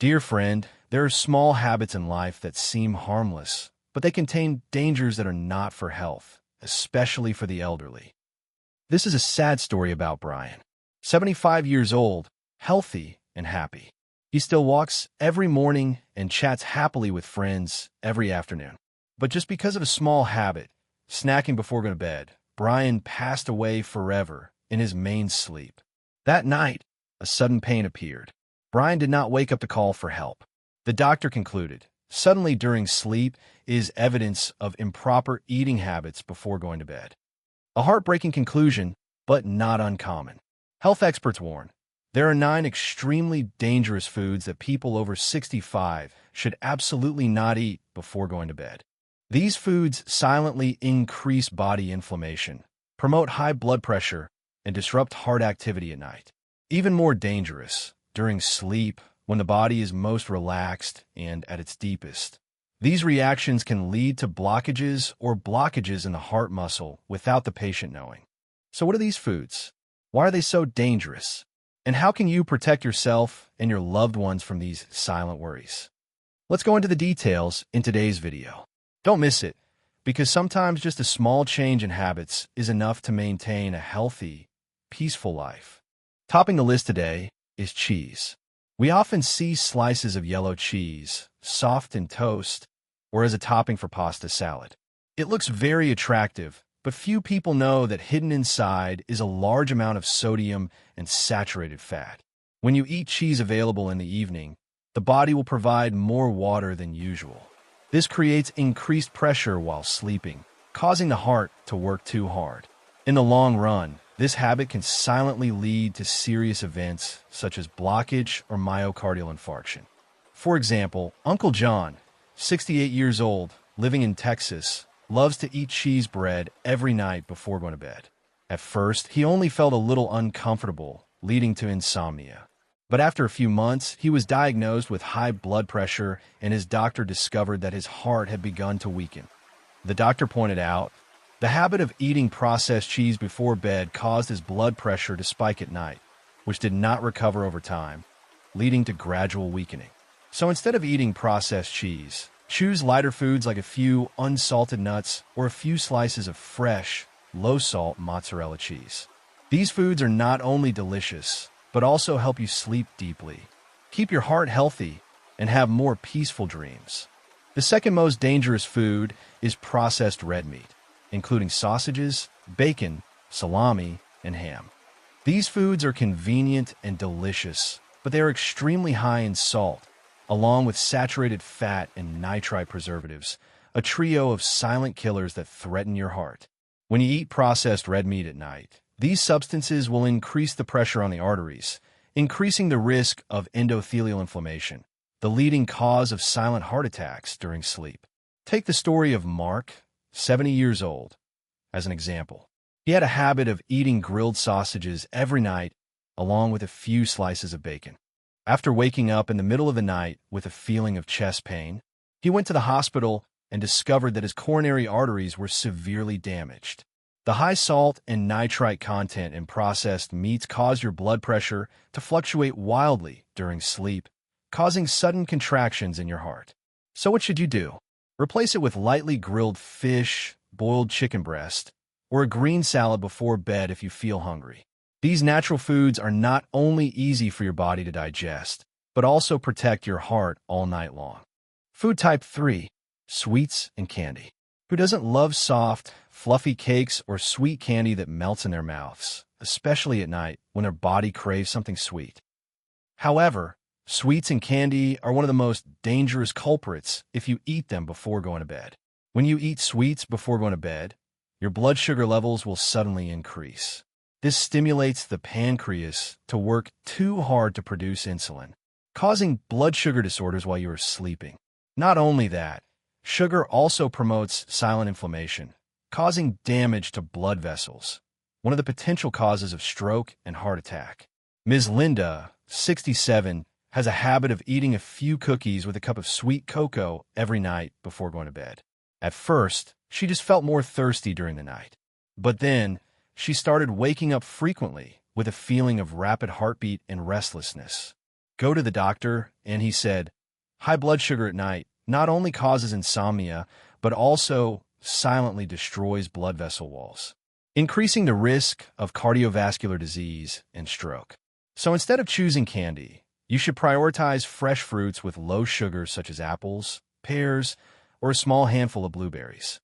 Dear friend, there are small habits in life that seem harmless, but they contain dangers that are not for health, especially for the elderly. This is a sad story about Brian. 75 years old, healthy and happy. He still walks every morning and chats happily with friends every afternoon. But just because of a small habit, snacking before going to bed, Brian passed away forever in his main sleep. That night, a sudden pain appeared. Brian did not wake up to call for help. The doctor concluded, suddenly during sleep is evidence of improper eating habits before going to bed. A heartbreaking conclusion, but not uncommon. Health experts warn, there are 9 extremely dangerous foods that people over 65 should absolutely not eat before going to bed. These foods silently increase body inflammation, promote high blood pressure, and disrupt heart activity at night. Even more dangerous, during sleep, when the body is most relaxed and at its deepest. These reactions can lead to blockages in the heart muscle without the patient knowing. So what are these foods? Why are they so dangerous? And how can you protect yourself and your loved ones from these silent worries? Let's go into the details in today's video. Don't miss it, because sometimes just a small change in habits is enough to maintain a healthy, peaceful life. Topping the list today is cheese. We often see slices of yellow cheese, soft in toast, or as a topping for pasta salad. It looks very attractive, but few people know that hidden inside is a large amount of sodium and saturated fat. When you eat cheese available in the evening, the body will provide more water than usual. This creates increased pressure while sleeping, causing the heart to work too hard. In the long run, this habit can silently lead to serious events such as blockage or myocardial infarction. For example, Uncle John, 68 years old, living in Texas, loves to eat cheese bread every night before going to bed. At first, he only felt a little uncomfortable, leading to insomnia. But after a few months, he was diagnosed with high blood pressure, and his doctor discovered that his heart had begun to weaken. The doctor pointed out, the habit of eating processed cheese before bed caused his blood pressure to spike at night, which did not recover over time, leading to gradual weakening. So instead of eating processed cheese, choose lighter foods like a few unsalted nuts or a few slices of fresh, low-salt mozzarella cheese. These foods are not only delicious, but also help you sleep deeply, keep your heart healthy, and have more peaceful dreams. The second most dangerous food is processed red meat, including sausages, bacon, salami, and ham. These foods are convenient and delicious, but they are extremely high in salt, along with saturated fat and nitrite preservatives, a trio of silent killers that threaten your heart. When you eat processed red meat at night, these substances will increase the pressure on the arteries, increasing the risk of endothelial inflammation, the leading cause of silent heart attacks during sleep. Take the story of Mark, 70 years old, as an example. He had a habit of eating grilled sausages every night, along with a few slices of bacon. After waking up in the middle of the night with a feeling of chest pain, he went to the hospital and discovered that his coronary arteries were severely damaged. The high salt and nitrite content in processed meats cause your blood pressure to fluctuate wildly during sleep, causing sudden contractions in your heart. So what should you do? Replace it with lightly grilled fish, boiled chicken breast, or a green salad before bed if you feel hungry. These natural foods are not only easy for your body to digest, but also protect your heart all night long. Food type 3, sweets and candy. Who doesn't love soft, fluffy cakes or sweet candy that melts in their mouths, especially at night when their body craves something sweet? However, sweets and candy are one of the most dangerous culprits if you eat them before going to bed. When you eat sweets before going to bed, your blood sugar levels will suddenly increase. This stimulates the pancreas to work too hard to produce insulin, causing blood sugar disorders while you are sleeping. Not only that, sugar also promotes silent inflammation, causing damage to blood vessels, one of the potential causes of stroke and heart attack. Ms. Linda, 67, has a habit of eating a few cookies with a cup of sweet cocoa every night before going to bed. At first, she just felt more thirsty during the night. But then, she started waking up frequently with a feeling of rapid heartbeat and restlessness. go to the doctor, and he said, high blood sugar at night not only causes insomnia, but also silently destroys blood vessel walls, increasing the risk of cardiovascular disease and stroke. So instead of choosing candy, you should prioritize fresh fruits with low sugar such as apples, pears, or a small handful of blueberries.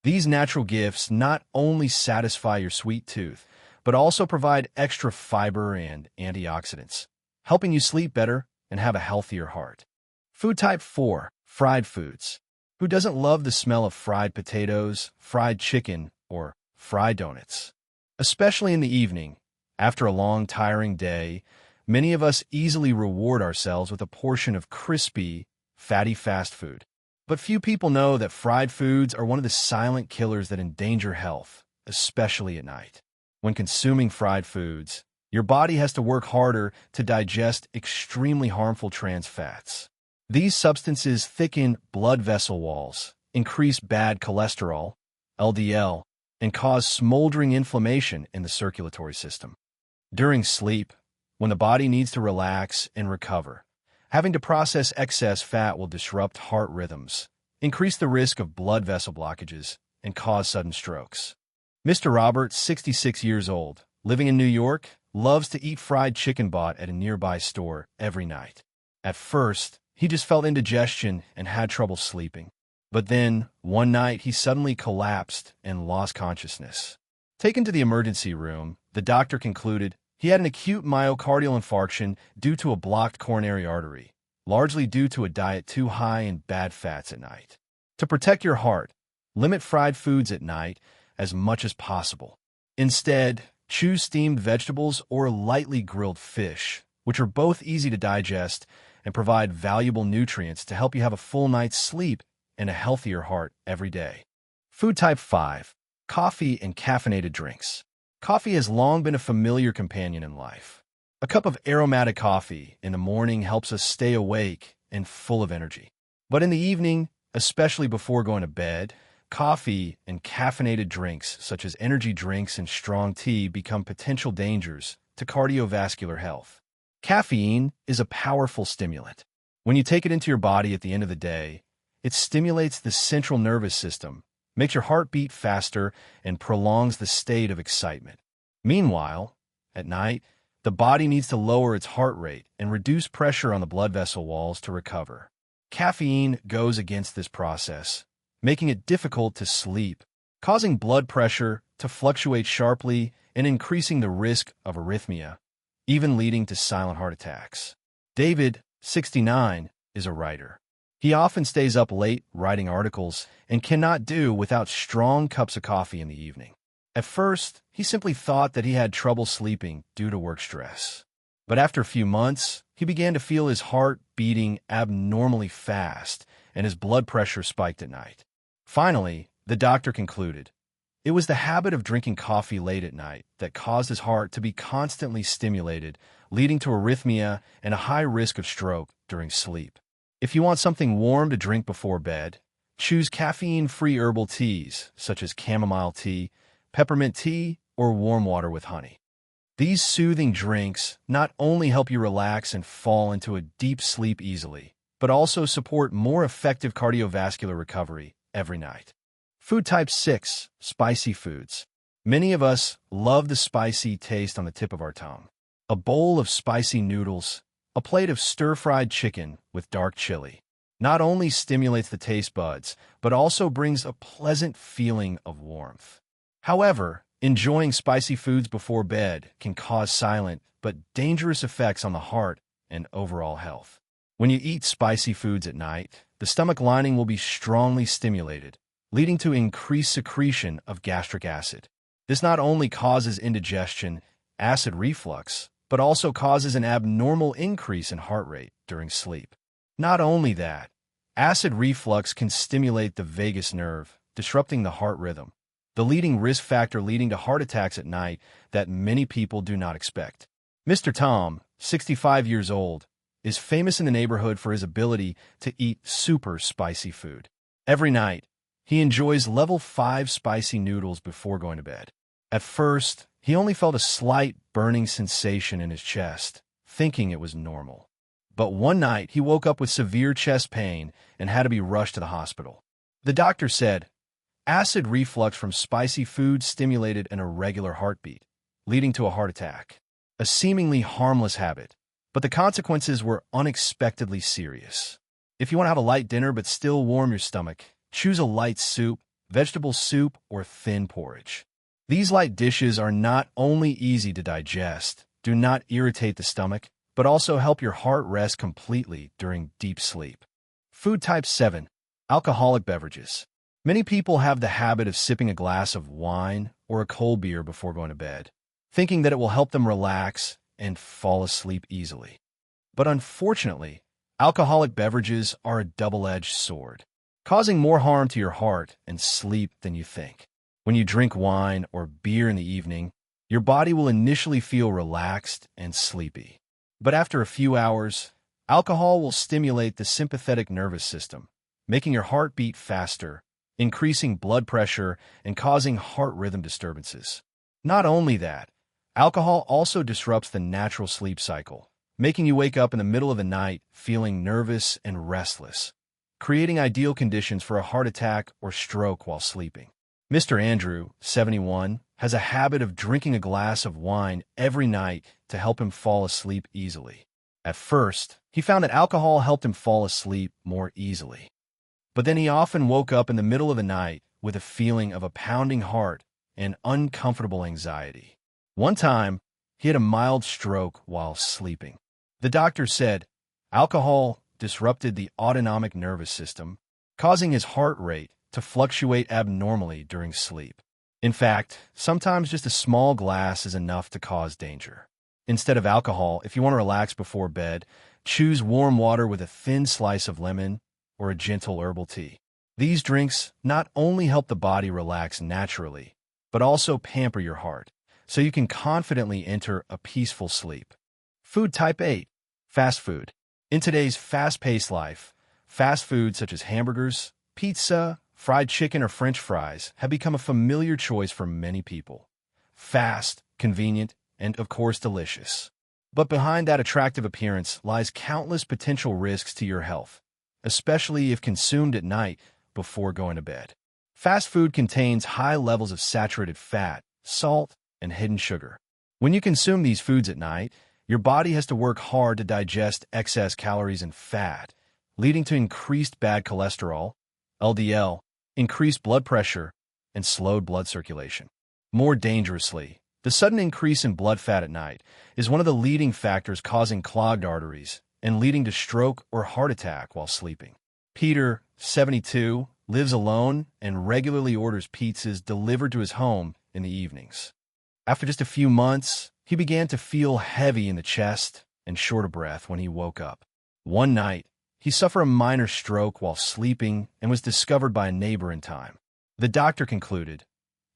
These natural gifts not only satisfy your sweet tooth, but also provide extra fiber and antioxidants, helping you sleep better and have a healthier heart. Food type 4, fried foods. Who doesn't love the smell of fried potatoes, fried chicken, or fried donuts? Especially in the evening, after a long, tiring day, many of us easily reward ourselves with a portion of crispy, fatty fast food. But few people know that fried foods are one of the silent killers that endanger health, especially at night. When consuming fried foods, your body has to work harder to digest extremely harmful trans fats. These substances thicken blood vessel walls, increase bad cholesterol, LDL, and cause smoldering inflammation in the circulatory system. During sleep, when the body needs to relax and recover, having to process excess fat will disrupt heart rhythms, increase the risk of blood vessel blockages, and cause sudden strokes. Mr. Robert, 66 years old, living in New York, loves to eat fried chicken bought at a nearby store every night. At first, he just felt indigestion and had trouble sleeping. But then, one night, he suddenly collapsed and lost consciousness. Taken to the emergency room, the doctor concluded he had an acute myocardial infarction due to a blocked coronary artery, largely due to a diet too high in bad fats at night. To protect your heart, limit fried foods at night as much as possible. Instead, choose steamed vegetables or lightly grilled fish, which are both easy to digest and provide valuable nutrients to help you have a full night's sleep and a healthier heart every day. Food type 5, coffee and caffeinated drinks. Coffee has long been a familiar companion in life. A cup of aromatic coffee in the morning helps us stay awake and full of energy. But in the evening, especially before going to bed, coffee and caffeinated drinks such as energy drinks and strong tea become potential dangers to cardiovascular health. Caffeine is a powerful stimulant. When you take it into your body at the end of the day, it stimulates the central nervous system, makes your heart beat faster, and prolongs the state of excitement. Meanwhile, at night, the body needs to lower its heart rate and reduce pressure on the blood vessel walls to recover. Caffeine goes against this process, making it difficult to sleep, causing blood pressure to fluctuate sharply and increasing the risk of arrhythmia, even leading to silent heart attacks. David, 69, is a writer. He often stays up late writing articles and cannot do without strong cups of coffee in the evening. At first, he simply thought that he had trouble sleeping due to work stress. But after a few months, he began to feel his heart beating abnormally fast and his blood pressure spiked at night. Finally, the doctor concluded it was the habit of drinking coffee late at night that caused his heart to be constantly stimulated, leading to arrhythmia and a high risk of stroke during sleep. If you want something warm to drink before bed, choose caffeine-free herbal teas such as chamomile tea, peppermint tea, or warm water with honey. These soothing drinks not only help you relax and fall into a deep sleep easily, but also support more effective cardiovascular recovery every night. Food type 6, spicy foods. Many of us love the spicy taste on the tip of our tongue. A bowl of spicy noodles, a plate of stir-fried chicken with dark chili, not only stimulates the taste buds, but also brings a pleasant feeling of warmth. However, enjoying spicy foods before bed can cause silent but dangerous effects on the heart and overall health. When you eat spicy foods at night, the stomach lining will be strongly stimulated, leading to increased secretion of gastric acid. This not only causes indigestion, acid reflux, but also causes an abnormal increase in heart rate during sleep. Not only that, acid reflux can stimulate the vagus nerve, disrupting the heart rhythm, the leading risk factor leading to heart attacks at night that many people do not expect. Mr. Tom, 65 years old, is famous in the neighborhood for his ability to eat super spicy food. Every night, he enjoys level 5 spicy noodles before going to bed. At first, he only felt a slight burning sensation in his chest, thinking it was normal. But one night, he woke up with severe chest pain and had to be rushed to the hospital. The doctor said, acid reflux from spicy food stimulated an irregular heartbeat, leading to a heart attack. A seemingly harmless habit, but the consequences were unexpectedly serious. If you want to have a light dinner but still warm your stomach, choose a light soup, vegetable soup, or thin porridge. These light dishes are not only easy to digest, do not irritate the stomach, but also help your heart rest completely during deep sleep. Food type 7. Alcoholic beverages. Many people have the habit of sipping a glass of wine or a cold beer before going to bed, thinking that it will help them relax and fall asleep easily. But unfortunately, alcoholic beverages are a double-edged sword, causing more harm to your heart and sleep than you think. When you drink wine or beer in the evening, your body will initially feel relaxed and sleepy. But after a few hours, alcohol will stimulate the sympathetic nervous system, making your heart beat faster, increasing blood pressure, and causing heart rhythm disturbances. Not only that, alcohol also disrupts the natural sleep cycle, making you wake up in the middle of the night feeling nervous and restless, creating ideal conditions for a heart attack or stroke while sleeping. Mr. Andrew, 71, has a habit of drinking a glass of wine every night to help him fall asleep easily. At first, he found that alcohol helped him fall asleep more easily. But then he often woke up in the middle of the night with a feeling of a pounding heart and uncomfortable anxiety. One time, he had a mild stroke while sleeping. The doctor said alcohol disrupted the autonomic nervous system, causing his heart rate to fluctuate abnormally during sleep. In fact, sometimes just a small glass is enough to cause danger. Instead of alcohol, if you want to relax before bed, choose warm water with a thin slice of lemon or a gentle herbal tea. These drinks not only help the body relax naturally, but also pamper your heart, so you can confidently enter a peaceful sleep. Food type 8. Fast food. In today's fast-paced life, fast food such as hamburgers, pizza, fried chicken, or French fries have become a familiar choice for many people. Fast, convenient, and of course delicious. But behind that attractive appearance lies countless potential risks to your health, especially if consumed at night before going to bed. Fast food contains high levels of saturated fat, salt, and hidden sugar. When you consume these foods at night, your body has to work hard to digest excess calories and fat, leading to increased bad cholesterol, LDL, increased blood pressure, and slowed blood circulation. More dangerously, the sudden increase in blood fat at night is one of the leading factors causing clogged arteries and leading to stroke or heart attack while sleeping. Peter, 72, lives alone and regularly orders pizzas delivered to his home in the evenings. After just a few months, he began to feel heavy in the chest and short of breath when he woke up. One night, he suffered a minor stroke while sleeping and was discovered by a neighbor in time. The doctor concluded,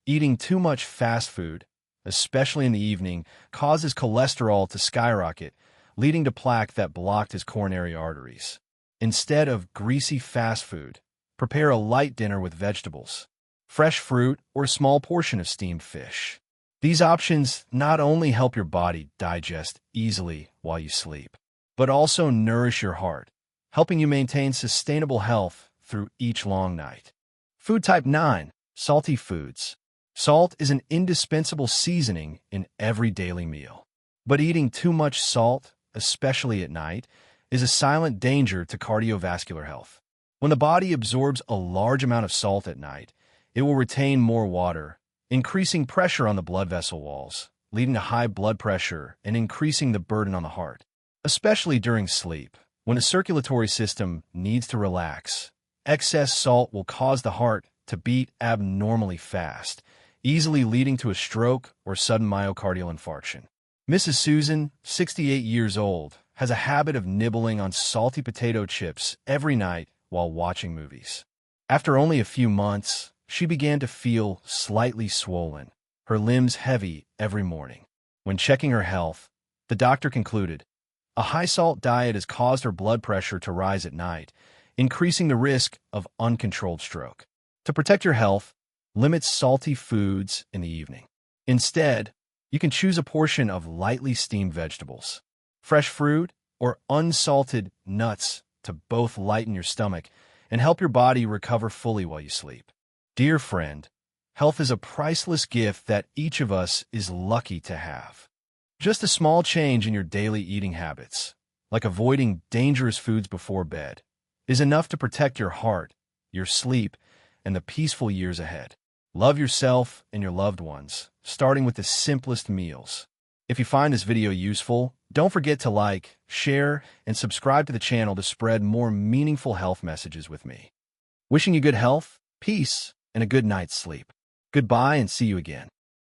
eating too much fast food, especially in the evening, causes cholesterol to skyrocket, leading to plaque that blocked his coronary arteries. Instead of greasy fast food, prepare a light dinner with vegetables, fresh fruit, or a small portion of steamed fish. These options not only help your body digest easily while you sleep, but also nourish your heart, helping you maintain sustainable health through each long night. Food type 9. Salty foods. Salt is an indispensable seasoning in every daily meal. But eating too much salt, especially at night, is a silent danger to cardiovascular health. When the body absorbs a large amount of salt at night, it will retain more water, increasing pressure on the blood vessel walls, leading to high blood pressure and increasing the burden on the heart. Especially during sleep, when the circulatory system needs to relax, excess salt will cause the heart to beat abnormally fast, easily leading to a stroke or sudden myocardial infarction. Mrs. Susan, 68 years old, has a habit of nibbling on salty potato chips every night while watching movies. After only a few months, she began to feel slightly swollen, her limbs heavy every morning. When checking her health, the doctor concluded, a high-salt diet has caused her blood pressure to rise at night, increasing the risk of uncontrolled stroke. To protect your health, limit salty foods in the evening. Instead, you can choose a portion of lightly steamed vegetables, fresh fruit, or unsalted nuts to both lighten your stomach and help your body recover fully while you sleep. Dear friend, health is a priceless gift that each of us is lucky to have. Just a small change in your daily eating habits, like avoiding dangerous foods before bed, is enough to protect your heart, your sleep, and the peaceful years ahead. Love yourself and your loved ones, starting with the simplest meals. If you find this video useful, don't forget to like, share, and subscribe to the channel to spread more meaningful health messages with me. Wishing you good health, peace, and a good night's sleep. Goodbye and see you again.